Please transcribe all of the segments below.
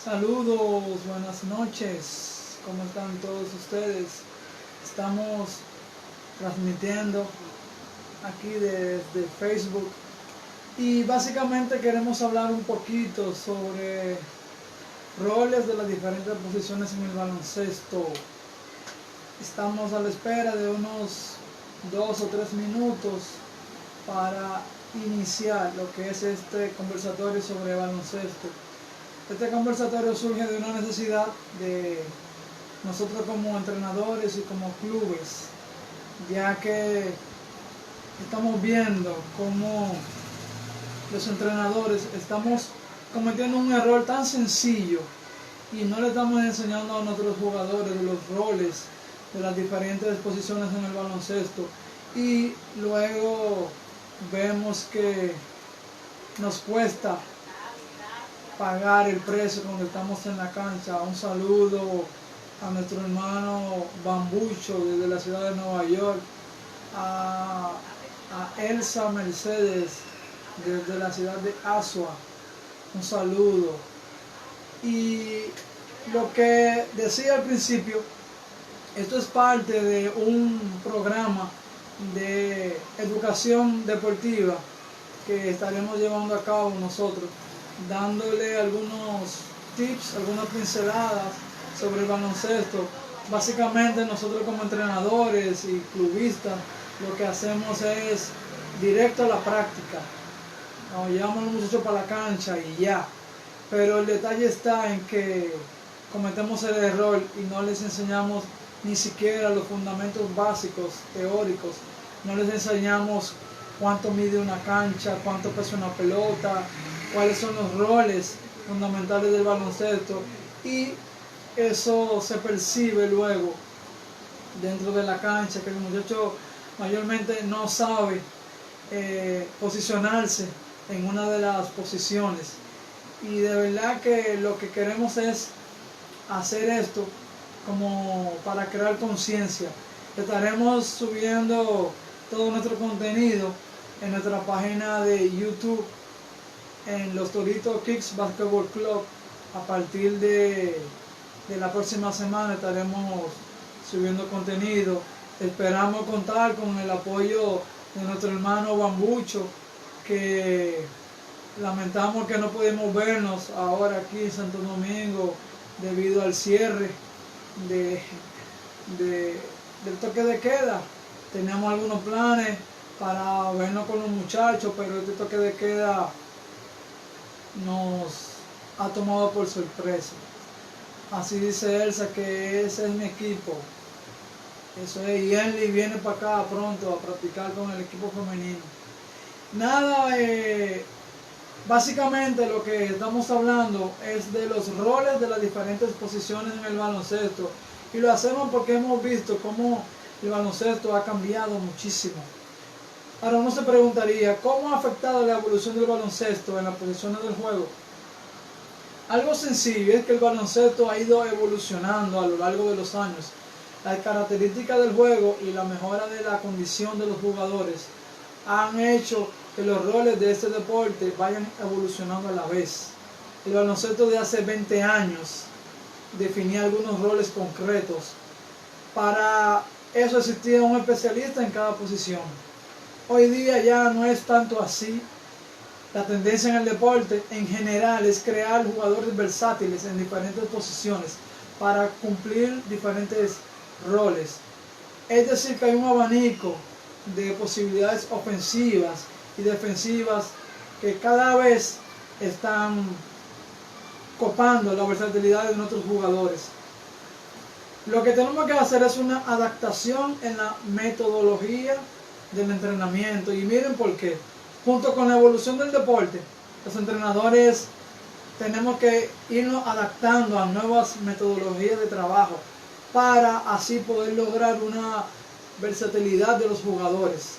Saludos, buenas noches, ¿cómo están todos ustedes? Estamos transmitiendo aquí desde Facebook y básicamente queremos hablar un poquito sobre roles de las diferentes posiciones en el baloncesto. Estamos a la espera de unos 2 o 3 minutos para iniciar lo que es este conversatorio sobre baloncesto. Este conversatorio surge de una necesidad de nosotros como entrenadores y como clubes, ya que estamos viendo cómo los entrenadores estamos cometiendo un error tan sencillo y no le estamos enseñando a nuestros jugadores los roles de las diferentes posiciones en el baloncesto, y luego vemos que nos cuesta pagar el precio cuando estamos en la cancha. Un saludo a nuestro hermano Bambucho desde la ciudad de Nueva York, a Elsa Mercedes desde la ciudad de Asua, un saludo. Y lo que decía al principio, esto es parte de un programa de educación deportiva que estaremos llevando a cabo nosotros, dándole algunos tips, algunas pinceladas sobre el baloncesto. Básicamente nosotros como entrenadores y clubistas lo que hacemos es directo a la práctica. Nos llevamos a los muchachos para la cancha y ya. Pero el detalle está en que cometemos el error y no les enseñamos ni siquiera los fundamentos básicos, teóricos. No les enseñamos cuánto mide una cancha, cuánto pesa una pelota, cuáles son los roles fundamentales del baloncesto, y eso se percibe luego dentro de la cancha, que el muchacho mayormente no sabe posicionarse en una de las posiciones. Y de verdad que lo que queremos es hacer esto como para crear conciencia. Estaremos subiendo todo nuestro contenido en nuestra página de YouTube, en los Toritos Kicks Basketball Club. A partir de la próxima semana estaremos subiendo contenido. Esperamos contar con el apoyo de nuestro hermano Bambucho, que lamentamos que no podemos vernos ahora aquí en Santo Domingo debido al cierre del toque de queda. Teníamos algunos planes para vernos con los muchachos, pero este toque de queda nos ha tomado por sorpresa. Así dice Elsa, que ese es mi equipo. Eso es, y Enli viene para acá pronto a practicar con el equipo femenino. Nada, básicamente lo que estamos hablando es de los roles de las diferentes posiciones en el baloncesto, y lo hacemos porque hemos visto cómo el baloncesto ha cambiado muchísimo. Ahora uno se preguntaría, ¿cómo ha afectado la evolución del baloncesto en las posiciones del juego? Algo sencillo es que el baloncesto ha ido evolucionando a lo largo de los años. Las características del juego y la mejora de la condición de los jugadores han hecho que los roles de este deporte vayan evolucionando a la vez. El baloncesto de hace 20 años definía algunos roles concretos. Para eso existía un especialista en cada posición. Hoy día ya no es tanto así. La tendencia en el deporte en general es crear jugadores versátiles en diferentes posiciones para cumplir diferentes roles. Es decir, que hay un abanico de posibilidades ofensivas y defensivas que cada vez están copando la versatilidad de nuestros jugadores. Lo que tenemos que hacer es una adaptación en la metodología del entrenamiento, y miren por qué. Junto con la evolución del deporte, los entrenadores tenemos que irnos adaptando a nuevas metodologías de trabajo para así poder lograr una versatilidad de los jugadores.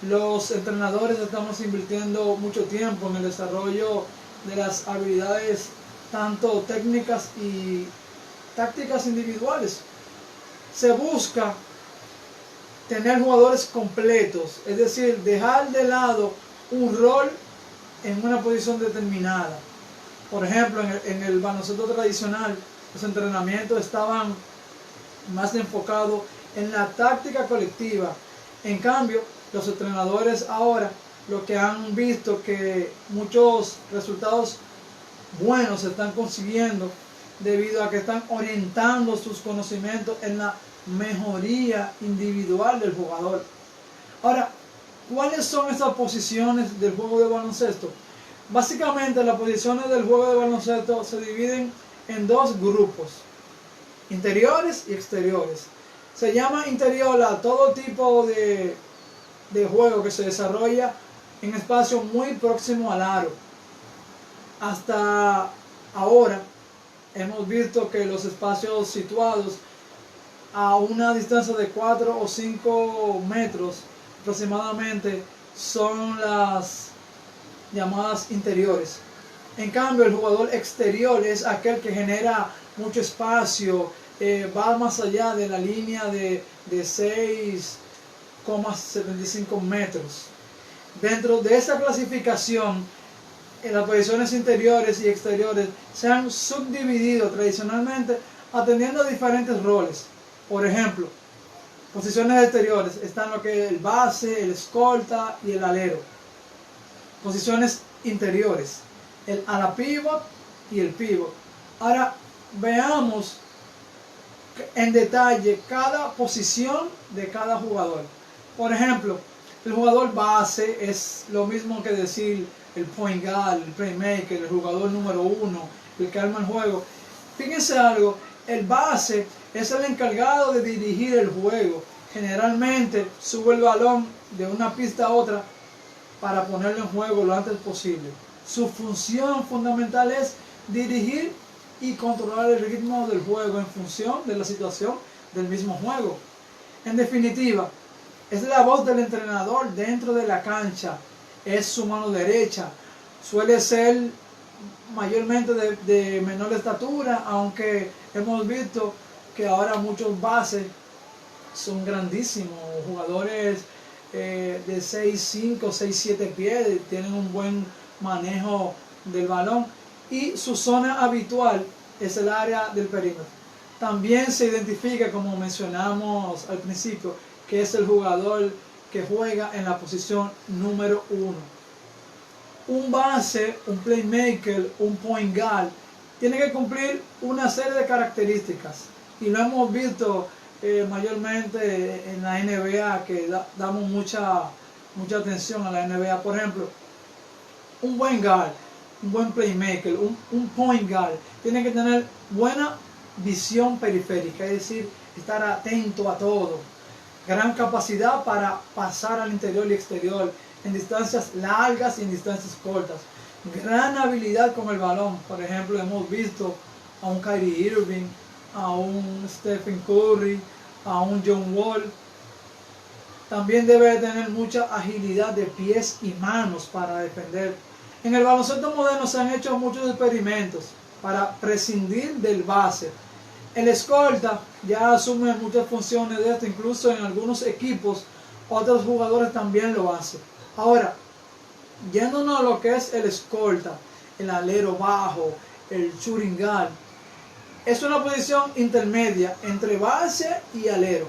Los entrenadores estamos invirtiendo mucho tiempo en el desarrollo de las habilidades tanto técnicas y tácticas individuales. Se busca tener jugadores completos, es decir, dejar de lado un rol en una posición determinada. Por ejemplo, en el baloncesto tradicional, los entrenamientos estaban más enfocados en la táctica colectiva. En cambio, los entrenadores ahora lo que han visto que muchos resultados buenos se están consiguiendo debido a que están orientando sus conocimientos en la mejoría individual del jugador. Ahora, ¿cuáles son esas posiciones del juego de baloncesto? Básicamente las posiciones del juego de baloncesto se dividen en dos grupos, interiores y exteriores. Se llama interior a todo tipo de juego que se desarrolla en espacio muy próximo al aro. Hasta ahora hemos visto que los espacios situados a una distancia de 4 o 5 metros aproximadamente son las llamadas interiores. En cambio, el jugador exterior es aquel que genera mucho espacio, va más allá de la línea de 6,75 metros. Dentro de esa clasificación, en las posiciones interiores y exteriores se han subdividido tradicionalmente atendiendo a diferentes roles. Por ejemplo, posiciones exteriores están lo que es el base, el escolta y el alero. Posiciones interiores, el ala pivot y el pivot. Ahora veamos en detalle cada posición de cada jugador. Por ejemplo, el jugador base es lo mismo que decir el point guard, el playmaker, el jugador número 1, el que arma el juego. Fíjense algo, el base es el encargado de dirigir el juego. Generalmente sube el balón de una pista a otra para ponerlo en juego lo antes posible. Su función fundamental es dirigir y controlar el ritmo del juego en función de la situación del mismo juego. En definitiva, es la voz del entrenador dentro de la cancha, es su mano derecha. Suele ser mayormente de menor estatura, aunque hemos visto que ahora muchos bases son grandísimos, jugadores de 6'5", 6'7" pies, tienen un buen manejo del balón y su zona habitual es el área del perímetro. También se identifica, como mencionamos al principio, que es el jugador que juega en la posición número 1. Un base, un playmaker, un point guard tiene que cumplir una serie de características y lo hemos visto mayormente en la NBA, que damos mucha atención a la NBA. Por ejemplo, un buen guard, un buen playmaker, un point guard tiene que tener buena visión periférica, es decir, estar atento a todo, gran capacidad para pasar al interior y exterior en distancias largas y en distancias cortas, gran habilidad con el balón. Por ejemplo, hemos visto a un Kyrie Irving, a un Stephen Curry, a un John Wall. También debe tener mucha agilidad de pies y manos para defender. En el baloncesto moderno se han hecho muchos experimentos para prescindir del base. El escolta ya asume muchas funciones de esto, incluso en algunos equipos otros jugadores también lo hacen. Ahora, yéndonos a lo que es el escolta, el alero bajo, el shooting guard, es una posición intermedia entre base y alero.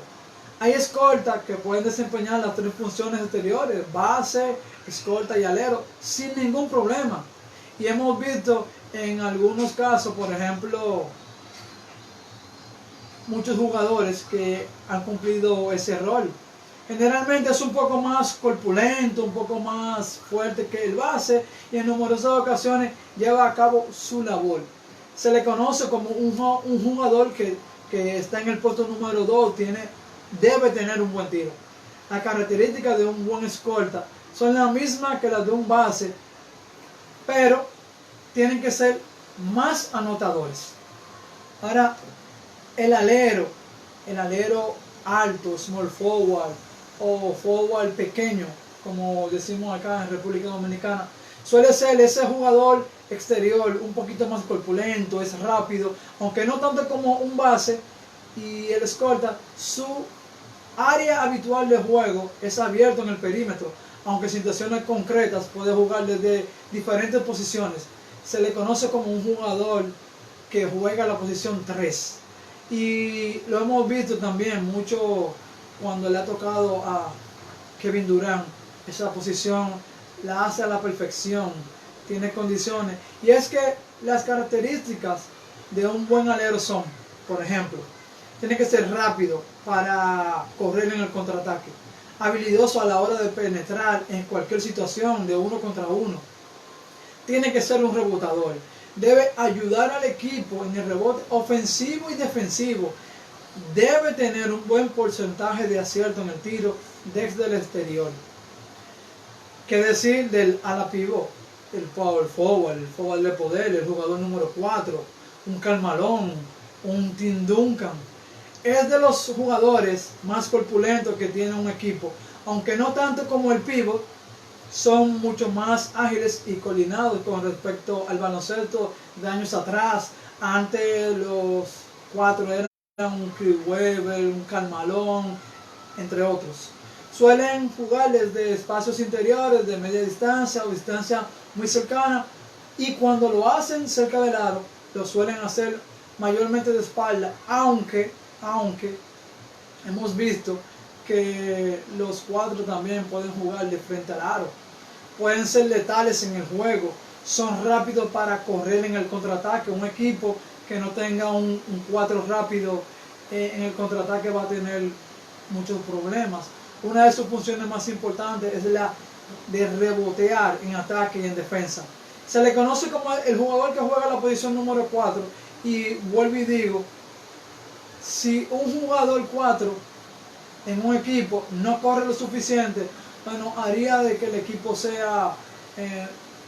Hay escoltas que pueden desempeñar las tres funciones exteriores, base, escolta y alero, sin ningún problema. Y hemos visto en algunos casos, por ejemplo, muchos jugadores que han cumplido ese rol. Generalmente es un poco más corpulento, un poco más fuerte que el base y en numerosas ocasiones lleva a cabo su labor. Se le conoce como un jugador que está en el puesto número 2, debe tener un buen tiro. Las características de un buen escolta son las mismas que las de un base, pero tienen que ser más anotadores. Ahora, el alero alto, small forward o forward pequeño, como decimos acá en República Dominicana, suele ser ese jugador exterior un poquito más corpulento, es rápido, aunque no tanto como un base. Y el escolta, su área habitual de juego es abierto en el perímetro, aunque en situaciones concretas puede jugar desde diferentes posiciones. se le conoce como un jugador que juega la posición 3. Y lo hemos visto también mucho cuando le ha tocado a Kevin Durant. Esa posición la hace a la perfección, tiene condiciones. Y es que las características de un buen alero son, por ejemplo, tiene que ser rápido para correr en el contraataque, habilidoso a la hora de penetrar en cualquier situación de 1 contra 1. Tiene que ser un rebotador, debe ayudar al equipo en el rebote ofensivo y defensivo, debe tener un buen porcentaje de acierto en el tiro desde el exterior. ¿Qué decir del ala pivot? El power forward, el forward de poder, el jugador número 4, un Karl Malone, un Tim Duncan. Es de los jugadores más corpulentos que tiene un equipo, aunque no tanto como el pivot, son mucho más ágiles y coordinados con respecto al baloncesto de años atrás. Antes los 4 eran un Chris Webber, un Karl Malone, entre otros. Suelen jugar desde espacios interiores de media distancia o distancia muy cercana, y cuando lo hacen cerca del aro, lo suelen hacer mayormente de espalda, aunque hemos visto que los 4 también pueden jugar de frente al aro. Pueden ser letales en el juego, son rápidos para correr en el contraataque. Un equipo que no tenga un 4 rápido en el contraataque va a tener muchos problemas. Una de sus funciones más importantes es la de rebotear en ataque y en defensa. Se le conoce como el jugador que juega la posición número 4, y vuelvo y digo, si un jugador 4 en un equipo no corre lo suficiente, bueno, haría de que el equipo sea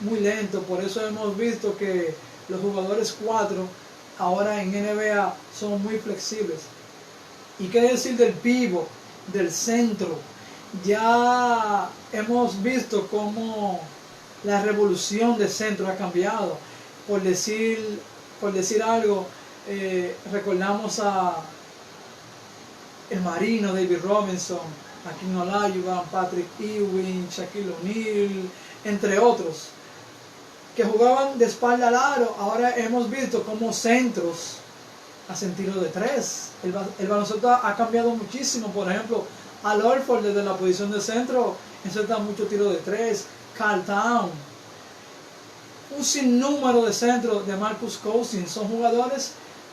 muy lento. Por eso hemos visto que los jugadores 4 ahora en NBA son muy flexibles. ¿Y qué decir del pivot, del centro? Ya hemos visto cómo la revolución de centro ha cambiado. Por decir algo, recordamos a el marino David Robinson, Hakeem Olajuwon, Patrick Ewing, Shaquille O'Neal, entre otros, que jugaban de espalda al aro. Ahora hemos visto cómo centros hacen tiro de 3. El baloncesto ha cambiado muchísimo. Por ejemplo, Al Horford desde la posición de centro inserta mucho tiro de 3. Karl Towns, un sinnúmero de centros de Marcus Cousins. Son jugadores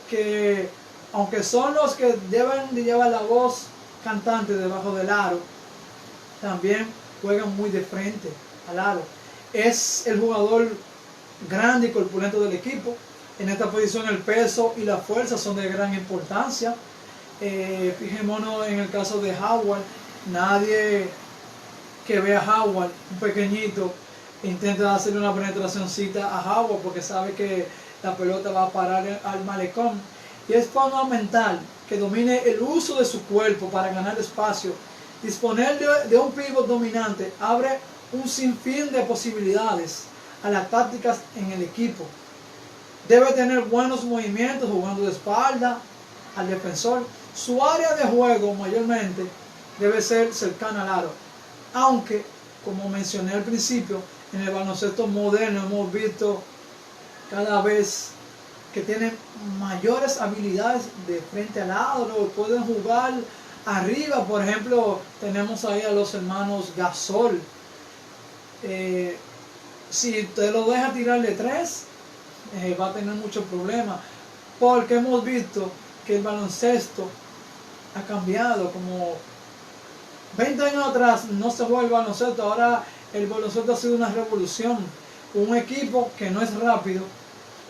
que, aunque son los que deben de llevar la voz cantante debajo del aro, también juegan muy de frente al aro. Es el jugador grande y corpulento del equipo. En esta posición el peso y la fuerza son de gran importancia. Fijémonos en el caso de Howard. Nadie que vea a Howard, un pequeñito, intenta hacerle una penetracióncita a Howard, porque sabe que la pelota va a parar al malecón. Y es fundamental que domine el uso de su cuerpo para ganar espacio. Disponer de un pívot dominante abre un sinfín de posibilidades a las tácticas en el equipo. Debe tener buenos movimientos jugando de espalda al defensor. Su área de juego mayormente debe ser cercana al aro. Aunque, como mencioné al principio, en el baloncesto moderno hemos visto cada vez que tienen mayores habilidades de frente al aro, pueden jugar arriba. Por ejemplo, tenemos ahí a los hermanos Gasol. Si te lo deja tirar de 3, va a tener muchos problemas, porque hemos visto que el baloncesto ha cambiado. Como 20 años atrás no se juega el baloncesto, ahora el baloncesto ha sido una revolución. Un equipo que no es rápido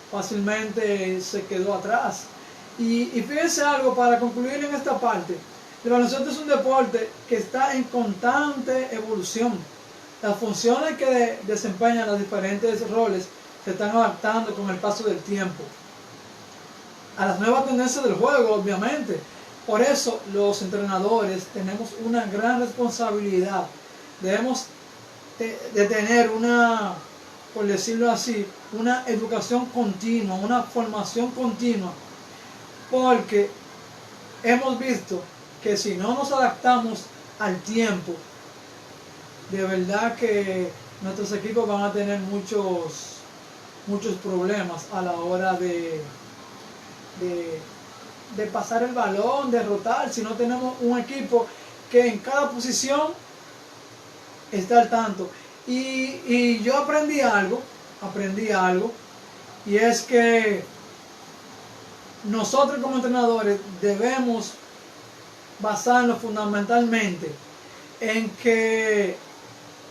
fácilmente se quedó atrás. Y fíjense algo para concluir en esta parte: el baloncesto es un deporte que está en constante evolución. Las funciones que desempeñan los diferentes roles se están adaptando con el paso del tiempo a las nuevas tendencias del juego, obviamente. Por eso los entrenadores tenemos una gran responsabilidad. Debemos de tener una, por decirlo así, una educación continua, una formación continua, porque hemos visto que si no nos adaptamos al tiempo, de verdad que nuestros equipos van a tener muchos muchos problemas a la hora de pasar el balón, de rotar, si no tenemos un equipo que en cada posición está al tanto. Y yo aprendí algo, y es que nosotros como entrenadores debemos basarnos fundamentalmente en que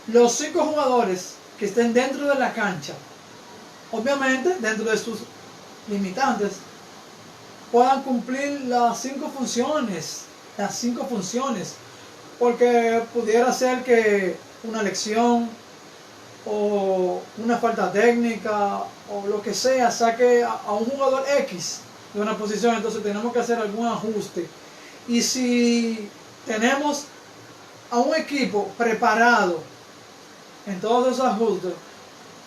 los 5 jugadores que estén dentro de la cancha, obviamente dentro de sus limitantes, puedan cumplir las 5 funciones, porque pudiera ser que una lección o una falta técnica o lo que sea saque a un jugador X de una posición, entonces tenemos que hacer algún ajuste. Y si tenemos a un equipo preparado en todos esos ajustes,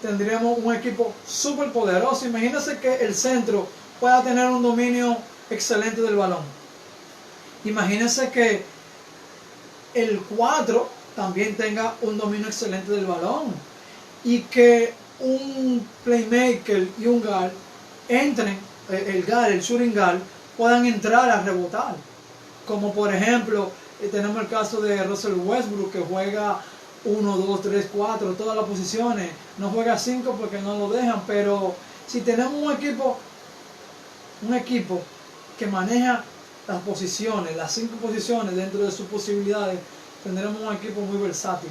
tendríamos un equipo súper poderoso. Imagínense que el centro pueda tener un dominio excelente del balón. Imagínense que el 4 también tenga un dominio excelente del balón. Y que un playmaker y un guard entren, el shooting guard, puedan entrar a rebotar. Como por ejemplo, tenemos el caso de Russell Westbrook, que juega 1, 2, 3, 4, todas las posiciones. No juega 5 porque no lo dejan, pero si tenemos un equipo que maneja las posiciones, las 5 posiciones dentro de sus posibilidades, tendremos un equipo muy versátil.